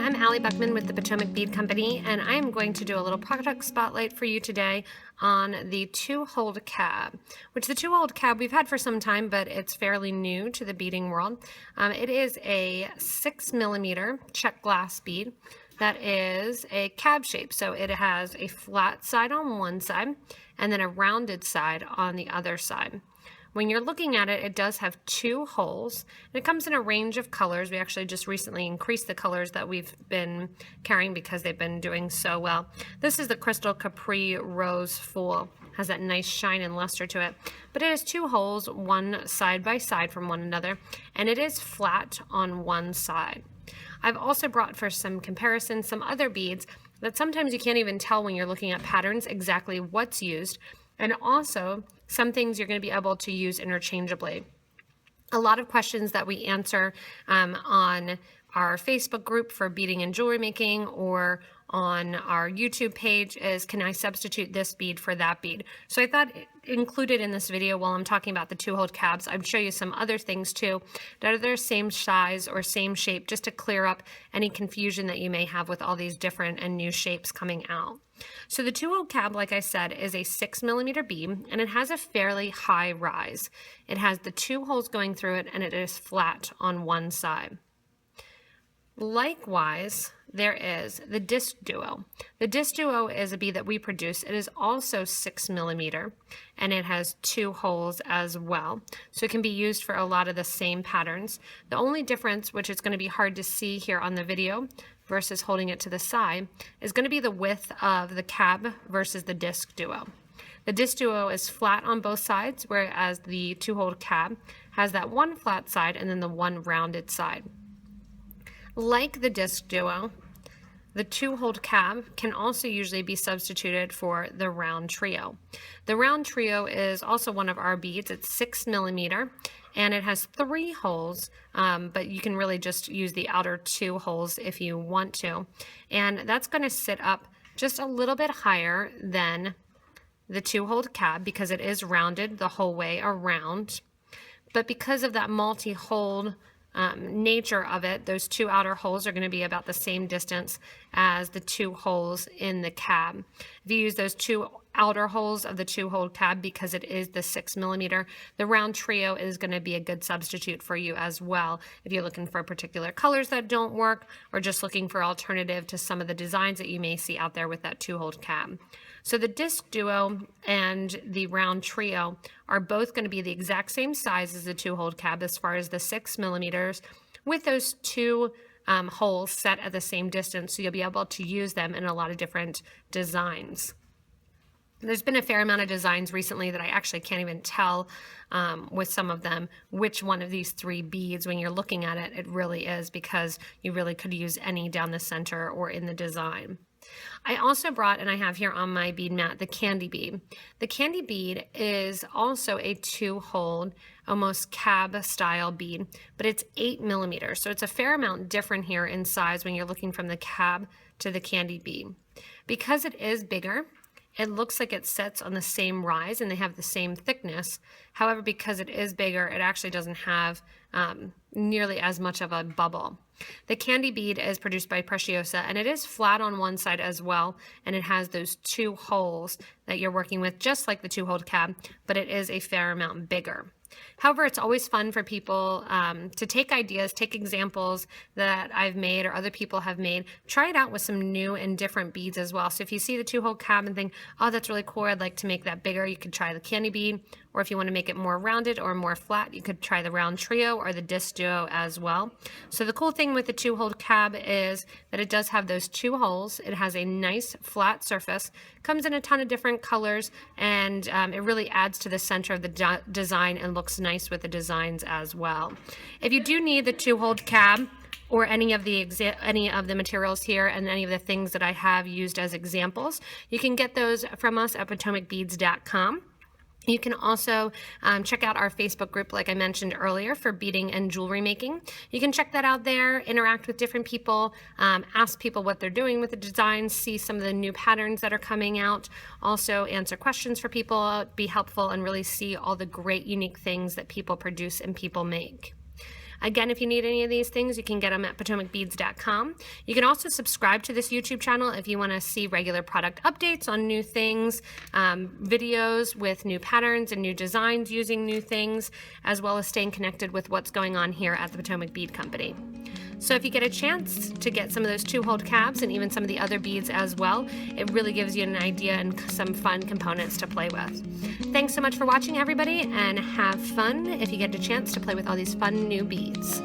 I'm Allie Buckman with the Potomac Bead Company, and I am going to do a little product spotlight for you today on the two-hold cab, which the two-hold cab we've had for some time, but it's fairly new to the beading world. It is a 6mm check glass bead that is a cab shape, so it has a flat side on one side and then a rounded side on the other side. When you're looking at it, it does have two holes, and it comes in a range of colors. We actually just recently increased the colors that we've been carrying because they've been doing so well. This is the Crystal Capri Rose Fool. Has that nice shine and luster to it. But it has two holes, one side by side from one another, and it is flat on one side. I've also brought for some comparison some other beads that sometimes you can't even tell when you're looking at patterns exactly what's used, and also some things you're going to be able to use interchangeably. A lot of questions that we answer on our Facebook group for beading and jewelry making or on our YouTube page is, can I substitute this bead for that bead? So I thought included in this video while I'm talking about the two-hold cabs, I'd show you some other things too that are their same size or same shape, just to clear up any confusion that you may have with all these different and new shapes coming out. So the two-hold cab, like I said, is a 6mm bead, and it has a fairly high rise. It has the two holes going through it, and it is flat on one side. Likewise, there is the Disc Duo. The Disc Duo is a bead that we produce. It is also 6mm, and it has two holes as well. So it can be used for a lot of the same patterns. The only difference, which is going to be hard to see here on the video versus holding it to the side, is going to be the width of the cab versus the Disc Duo. The Disc Duo is flat on both sides, whereas the two-hold cab has that one flat side and then the one rounded side. Like the Disc Duo, the two-hold cab can also usually be substituted for the round trio. The round trio is also one of our beads. It's 6mm, and it has three holes, but you can really just use the outer two holes if you want to. And that's going to sit up just a little bit higher than the two-hold cab because it is rounded the whole way around. But because of that multi-hold nature of it, those two outer holes are going to be about the same distance as the two holes in the cab. If you use those two outer holes of the two-hold cab because it is the 6mm, the round trio is going to be a good substitute for you as well if you're looking for particular colors that don't work or just looking for alternative to some of the designs that you may see out there with that two-hold cab. So the Disc Duo and the round trio are both going to be the exact same size as the two-hold cab as far as the 6mm, with those two holes set at the same distance, so you'll be able to use them in a lot of different designs. There's been a fair amount of designs recently that I actually can't even tell with some of them which one of these three beads, when you're looking at it, it really is, because you really could use any down the center or in the design. I also brought, and I have here on my bead mat, the candy bead. The candy bead is also a two-hold, almost cab style bead, but it's 8mm, so it's a fair amount different here in size when you're looking from the cab to the candy bead. Because it is bigger, it looks like it sits on the same rise and they have the same thickness. However, because it is bigger, it actually doesn't have nearly as much of a bubble. The candy bead is produced by Preciosa, and it is flat on one side as well, and it has those two holes that you're working with, just like the two-hold cab, but it is a fair amount bigger. However, it's always fun for people to take ideas, take examples that I've made or other people have made, try it out with some new and different beads as well. So if you see the two-hole cab and think, oh, that's really cool, I'd like to make that bigger, you could try the candy bead. Or if you want to make it more rounded or more flat, you could try the round trio or the Disc Duo as well. So the cool thing with the two-hold cab is that it does have those two holes. It has a nice flat surface, comes in a ton of different colors, and it really adds to the center of the design and looks nice with the designs as well. If you do need the two-hold cab or any of the materials here and any of the things that I have used as examples, you can get those from us at potomacbeads.com. You can also check out our Facebook group, like I mentioned earlier, for beading and jewelry making. You can check that out there, interact with different people, ask people what they're doing with the designs, see some of the new patterns that are coming out, also answer questions for people, be helpful, and really see all the great unique things that people produce and people make. Again, if you need any of these things, you can get them at potomacbeads.com. You can also subscribe to this YouTube channel if you want to see regular product updates on new things, videos with new patterns and new designs using new things, as well as staying connected with what's going on here at the Potomac Bead Company. So if you get a chance to get some of those 2-holed cabs and even some of the other beads as well, it really gives you an idea and some fun components to play with. Thanks so much for watching, everybody, and have fun if you get a chance to play with all these fun new beads.